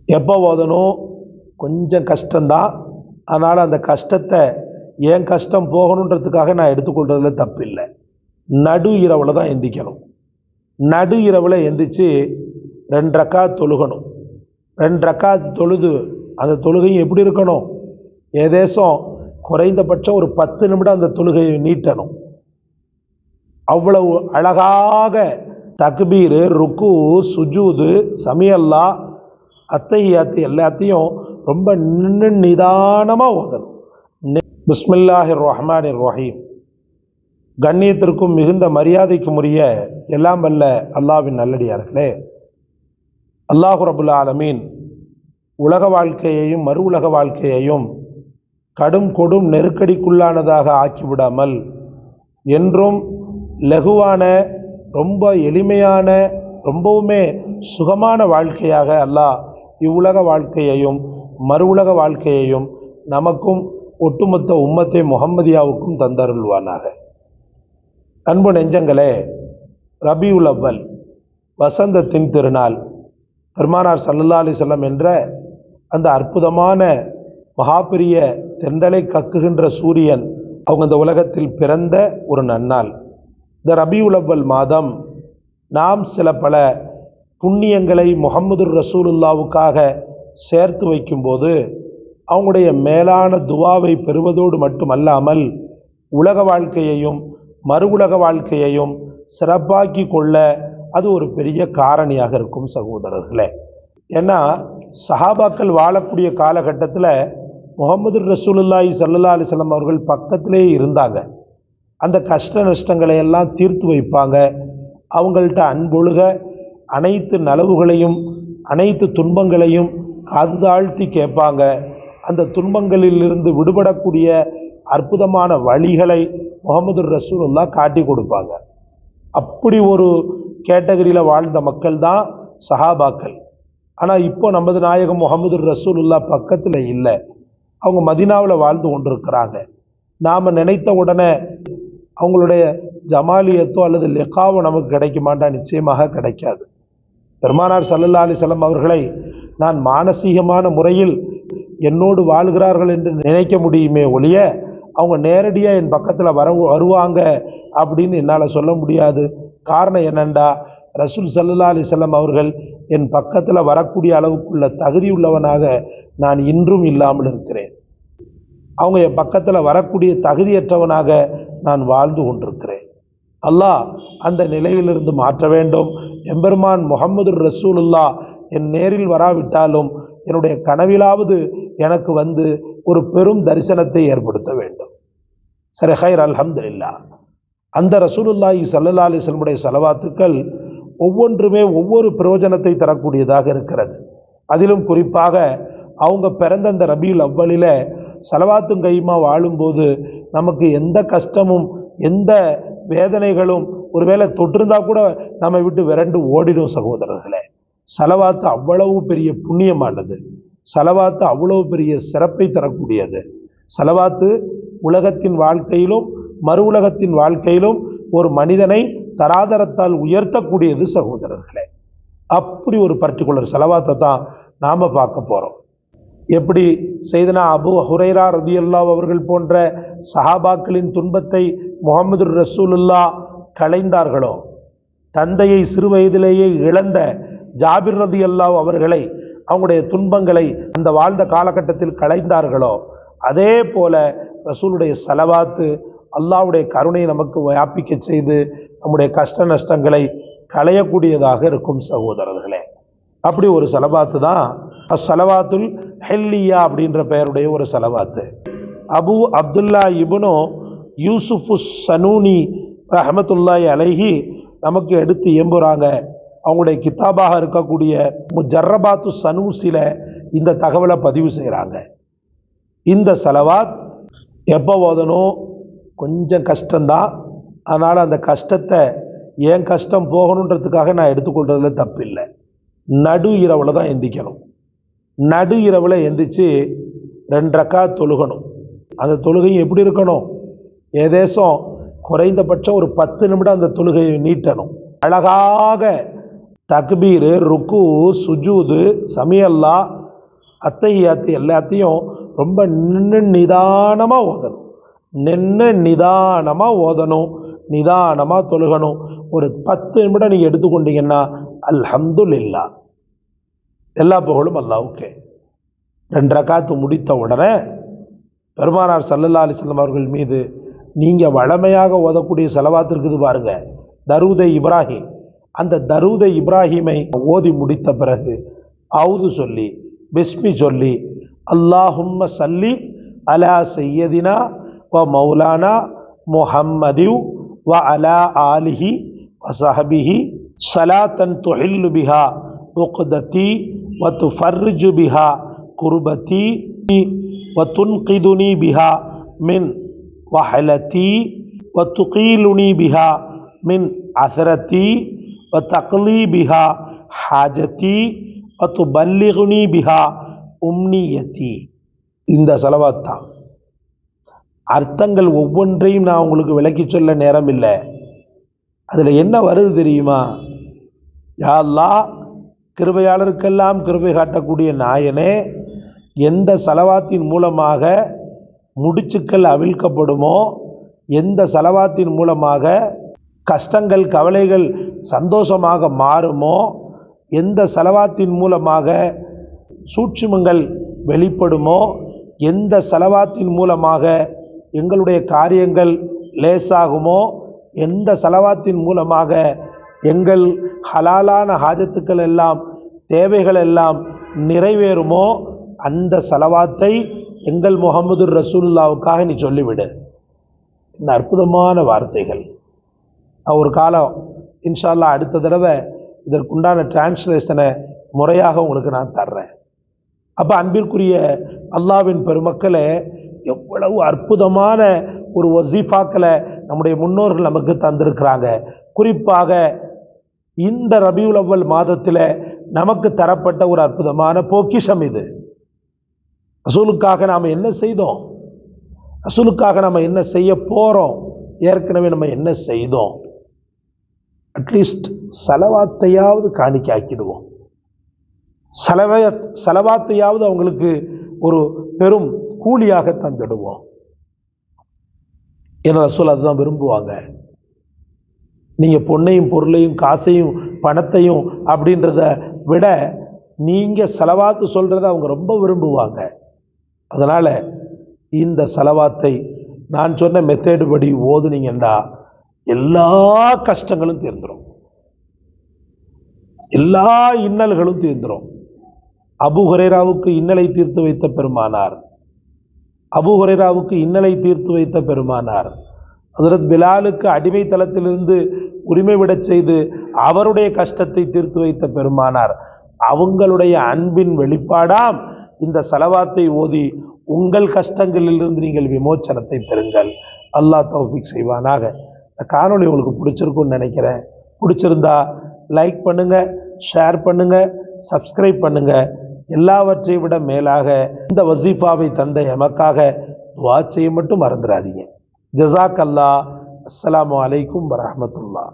எப்போ ஓதணும்? கொஞ்சம் கஷ்டம்தான். அதனால் அந்த கஷ்டத்தை என் கஷ்டம் போகணுன்றதுக்காக நான் எடுத்துக்கொள்றதுல தப்பு இல்லை. நடு இரவில் தான் எந்திக்கணும். நடு இரவில் எந்திரிச்சு 2 ரக்காத் தொழுகணும். 2 ரக்காத் தொழுது அந்த தொழுகையும் எப்படி இருக்கணும்? ஏதேசம் குறைந்தபட்சம் ஒரு 10 நிமிடம் அந்த தொழுகையை நீட்டணும். அவ்வளவு அழகாக தக்பீரு, ருக்கு, சுஜூது, சமியல்லா, அத்தையாத்து எல்லாத்தையும் ரொம்ப நிதானமாக ஓதணும். பிஸ்மில்லாஹிர் ரஹ்மானிர் ரஹீம். கண்ணியத்திற்கும் மிகுந்த மரியாதைக்கும் உரிய எல்லாம் வல்ல அல்லாஹ்வின் நல்லடியார்களே, அல்லாஹ் ரப்புல் ஆலமீன் உலக வாழ்க்கையையும் மறு உலக வாழ்க்கையையும் கடும் கொடும் நெருக்கடிக்குள்ளானதாக ஆக்கிவிடாமல் என்றும் லகுவான, ரொம்ப எளிமையான, ரொம்பவுமே சுகமான வாழ்க்கையாக அல்லாஹ் இவ்வுலக வாழ்க்கையையும் மறு உலக வாழ்க்கையையும் நமக்கும் ஒட்டுமொத்த உம்மத்தை முஹம்மதியாவுக்கும் தந்தருள்வானாக. அன்பு நெஞ்சங்களே, ரபியுல் அவ்வல் வசந்தத்தின் திருநாள், பெருமானார் ஸல்லல்லாஹு அலைஹி வஸல்லம் என்ற அந்த அற்புதமான மகாபெரிய தென்றலை கக்குகின்ற சூரியன் அவங்க இந்த உலகத்தில் பிறந்த ஒரு நன்னாள். இந்த ரபியுல் அவ்வல் மாதம் நாம் சில பல புண்ணியங்களை முஹம்மது ரசூலுல்லாவுக்காக சேர்த்து வைக்கும்போது அவங்களுடைய மேலான துவாவை பெறுவதோடு மட்டுமல்லாமல் உலக வாழ்க்கையையும் மறு உலக வாழ்க்கையையும் சிறப்பாக்கி கொள்ள அது ஒரு பெரிய காரணியாக இருக்கும் சகோதரர்களே. ஏன்னா சஹாபாக்கள் வாழக்கூடிய காலகட்டத்தில் முஹம்மது ரசூலுல்லாஹி ஸல்லல்லாஹு அலைஹி வஸல்லம் அவர்கள் பக்கத்திலே இருந்தாங்க. அந்த கஷ்ட நஷ்டங்களை எல்லாம் தீர்த்து வைப்பாங்க. அவங்கள்ட்ட அன்பொழுக அனைத்து நலவுகளையும் அனைத்து துன்பங்களையும் காது தாழ்த்தி கேட்பாங்க. அந்த துன்பங்களிலிருந்து விடுபடக்கூடிய அற்புதமான வழிகளை முஹம்மது ரசூலுல்லாஹ் காட்டி கொடுப்பாங்க. அப்படி ஒரு கேட்டகரியில் வாழ்ந்த மக்கள் தான் சஹாபாக்கள். ஆனால் இப்போ நமது நாயகம் முஹம்மது ரசூலுல்லாஹ் பக்கத்தில் இல்லை. அவங்க மதீனாவில் வாழ்ந்து கொண்டிருக்கிறாங்க. நாம் நினைத்த உடனே அவங்களுடைய ஜமாலியத்தோ அல்லது லிகாவோ நமக்கு கிடைக்குமாண்டா? நிச்சயமாக கிடைக்காது. பெருமானார் ஸல்லல்லாஹு அலைஹி வஸல்லம் அவர்களை நான் மானசீகமான முறையில் என்னோடு வாழ்கிறார்கள் என்று நினைக்க முடியுமே ஒழிய அவங்க நேரடியாக என் பக்கத்தில் வருவாங்க அப்படின்னு என்னால் சொல்ல முடியாது. காரணம் என்னென்னா, ரசூல் ஸல்லல்லாஹு அலைஹி வஸல்லம் அவர்கள் என் பக்கத்தில் வரக்கூடிய அளவுக்குள்ள தகுதி உள்ளவனாக நான் இன்றும் இல்லாமல் இருக்கிறேன். அவங்க என் பக்கத்தில் வரக்கூடிய தகுதியற்றவனாக நான் வாழ்ந்து கொண்டிருக்கிறேன். அல்லாஹ் அந்த நிலையிலிருந்து மாற்ற வேண்டும். எம்பெருமான் முஹம்மது ரசூலுல்லாஹ் என் நேரில் வராவிட்டாலும் என்னுடைய கனவிலாவது எனக்கு வந்து ஒரு பெரும் தரிசனத்தை ஏற்படுத்த வேண்டும். சரி, ஹைர், அல்ஹம்துலில்லாஹ். அந்த ரசூலுல்லாஹி ஸல்லல்லாஹு அலைஹி வஸல்லம் ஸலவாத்துக்கள் ஒவ்வொன்றுமே ஒவ்வொரு பிரயோஜனத்தை தரக்கூடியதாக இருக்கிறது. அதிலும் குறிப்பாக அவங்க பிறந்த அந்த ரபியுல் அவ்வலில் ஸலவாத்தும் கையுமா வாழும்போது நமக்கு எந்த கஷ்டமும் எந்த வேதனைகளும் ஒருவேளை தொற்றிருந்தா கூட நம்மை விட்டு விரண்டு ஓடிடும் சகோதரர்களே. ஸலவாத்து அவ்வளவு பெரிய புண்ணியமானது. ஸலவாத்து அவ்வளவு பெரிய சிறப்பை தரக்கூடியது. ஸலவாத்து உலகத்தின் வாழ்க்கையிலும் மறு உலகத்தின் வாழ்க்கையிலும் ஒரு மனிதனை தராதரத்தால் உயர்த்தக்கூடியது சகோதரர்களே. அப்படி ஒரு பர்டிகுலர் ஸலவாத்தை தான் நாம் பார்க்க போகிறோம். எப்படி செய்தனா அபூ ஹுரைரா ரலியல்லாஹு அவர்கள் போன்ற சஹாபாக்களின் துன்பத்தை முஹம்மது ரசூலுல்லாஹ் களைந்தார்களோ, தந்தையை சிறு வயதிலேயே இழந்த ஜாபிர் ரலியல்லாஹு அவர்களை அவங்களுடைய துன்பங்களை அந்த வாழ்ந்த காலகட்டத்தில் களைந்தார்களோ, அதே போல ரசூலுடைய ஸலவாத்து அல்லாஹ்வுடைய கருணையை நமக்கு வியாபிக்க செய்து நம்முடைய கஷ்ட நஷ்டங்களை களையக்கூடியதாக இருக்கும் சகோதரர்களே. அப்படி ஒரு ஸலவாத்து தான் அஸ்ஸலவாத்துல் ஹில்லியா அப்படின்ற பெயருடைய ஒரு ஸலவாத்து. அபு அப்துல்லா இப்னு யூசுஃபு சனூனி ரஹ்மத்துல்லாஹி அலைஹி நமக்கு எடுத்து இயம்புறாங்க. அவங்களுடைய கிதாபாக இருக்கக்கூடிய முஜர்ரபாத்து சனூசில இந்த தகவலை பதிவு செய்கிறாங்க. இந்த ஸலவாத் எப்போ ஓதணும்? கொஞ்சம் கஷ்டம்தான். அதனால் அந்த கஷ்டத்தை என் கஷ்டம் போகணுன்றதுக்காக நான் எடுத்துக்கொள்றதுல தப்பு இல்லை. நடு இரவில் தான் எந்திக்கணும். நடு இரவில் எந்திரிச்சு 2 ரக்காத் தொழுகணும். அந்த தொழுகையும் எப்படி இருக்கணும்? ஏதேசம் குறைந்தபட்சம் ஒரு 10 நிமிடம் அந்த தொழுகையை நீட்டணும். அழகாக தக்பீரு, ருக்கு, சுஜூது, சமியல்லா, அத்தஹியாத்து எல்லாத்தையும் ரொம்ப நின்று நிதானமாக ஓதணும். நின்று நிதானமாக ஓதணும், நிதானமாக தொழுகணும். ஒரு 10 நிமிடம் நீங்கள் எடுத்துக்கொண்டீங்கன்னா அல்ஹம்துலில்லாஹ், எல்லா புகழும் அல்லாஹ்வுக்கே. 2 ரக்காத்து முடித்த உடனே பெருமானார் ஸல்லல்லாஹு அலைஹி வஸல்லம் அவர்கள் மீது நீங்கள் வழமையாக ஓதக்கூடிய ஸலவாத் இருக்குது பாருங்க, தரூதை இப்ராஹிம். அந்த தரூதை இப்ராஹிமை ஓதி முடித்த பிறகு அவுது சொல்லி பிஸ்மி சொல்லி அல்லாஹும்ம சல்லி அலா சையதினா வ மௌலானா முஹம்மதி வ அலா ஆலிஹி வ ஸஹபிஹி ஸலாத்தன் துஹில்லு பிஹா உக்ததி வ துஃபர்ரிஜு பிஹா குர்பதி வ துன்கிதுனி பிஹா மின் வஹலதி வ துகீலுனி பிஹா மின் அஸரதி வ தக்லி பிஹா ஹாஜதி வ துபல்லிகுனி பிஹா உம்னியதி. இந்த ஸலவாத் தான். அர்த்தங்கள் ஒவ்வொன்றையும் நான் உங்களுக்கு விளக்கி சொல்ல நேரம் இல்லை. அதில் என்ன வருது தெரியுமா? யா அல்லாஹ், கிருபையாளருக்கெல்லாம் கிருபை காட்டக்கூடிய நாயனே, எந்த ஸலவாத்தின் மூலமாக முடிச்சுக்கள் அவிழ்க்கப்படுமோ, எந்த ஸலவாத்தின் மூலமாக கஷ்டங்கள் கவலைகள் சந்தோஷமாக மாறுமோ, எந்த ஸலவாத்தின் மூலமாக சூட்சுமங்கள் வெளிப்படுமோ, எந்த ஸலவாத்தின் மூலமாக எங்களுடைய காரியங்கள் லேசாகுமோ, எந்த ஸலவாத்தின் மூலமாக எங்கள் ஹலாலான ஹாஜத்துக்கள் எல்லாம் தேவைகள் எல்லாம் நிறைவேறுமோ, அந்த ஸலவாத்தை எங்கள் முஹம்மது ரசூலுல்லாவுக்காக நீ சொல்லிவிடு. இந்த அற்புதமான வார்த்தைகள். ஒரு காலம் இன்ஷா அல்லாஹ் அடுத்த தடவை இதற்குண்டான டிரான்ஸ்லேஷனை முறையாக உங்களுக்கு நான் தர்றேன். அப்போ அன்பிற்குரிய அல்லாஹ்வின் பெருமக்களே, எவ்வளவு அற்புதமான ஒரு வசீஃபாக்களை நம்முடைய முன்னோர்கள் நமக்கு தந்திருக்கிறாங்க. குறிப்பாக இந்த ரபியுல் அவ்வல் மாதத்தில் நமக்கு தரப்பட்ட ஒரு அற்புதமான பொக்கிஷம் இது. ரசூலுக்காக நாம் என்ன செய்தோம், ரசூலுக்காக நம்ம என்ன செய்ய போகிறோம், ஏற்கனவே நம்ம என்ன செய்தோம், அட்லீஸ்ட் ஸலவாத்தையாவது காணிக்காக்கிடுவோம். ஸலவாத்தையாவது அவங்களுக்கு ஒரு பெரும் கூலியாக தந்துடுவோம். ஏன்னா ரசூல் அதுதான் விரும்புவாங்க. நீங்கள் பொன்னையும் பொருளையும் காசையும் பணத்தையும் அப்படின்றத விட நீங்கள் ஸலவாத்து சொல்கிறத அவங்க ரொம்ப விரும்புவாங்க. அதனால் இந்த ஸலவாத்தை நான் சொன்ன மெத்தேடு படி ஓதுனீங்கன்னா எல்லா கஷ்டங்களும் தீர்ந்துடும், எல்லா இன்னல்களும் தீர்ந்துடும். அபூ ஹுரைராவுக்கு இன்னலை தீர்த்து வைத்த பெருமானார், அபூ ஹுரைராவுக்கு இன்னலை தீர்த்து வைத்த பெருமானார், ஹஜ்ரத் பிலாலுக்கு அடிமை தளத்திலிருந்து உரிமை விடச் செய்து அவருடைய கஷ்டத்தை தீர்த்து வைத்த பெருமானார், அவங்களுடைய அன்பின் வெளிப்பாடாம் இந்த ஸலவாத்தை ஓதி உங்கள் கஷ்டங்களிலிருந்து நீங்கள் விமோச்சனத்தை பெறுங்கள். அல்லாஹ் தௌஃபீக் செய்வானாக. இந்த காணொளி உங்களுக்கு பிடிச்சிருக்குன்னு நினைக்கிறேன். பிடிச்சிருந்தா லைக் பண்ணுங்கள், ஷேர் பண்ணுங்கள், சப்ஸ்கிரைப் பண்ணுங்கள். எல்லாவற்றை விட மேலாக இந்த வசீஃபாவை தந்த எமக்காக துஆ செய்ய மட்டும் மறந்துடாதீங்க. ஜஸாக் அல்லாஹ். அஸ்ஸலாமு அலைக்கும் வரஹ்மத்துல்லாஹ்.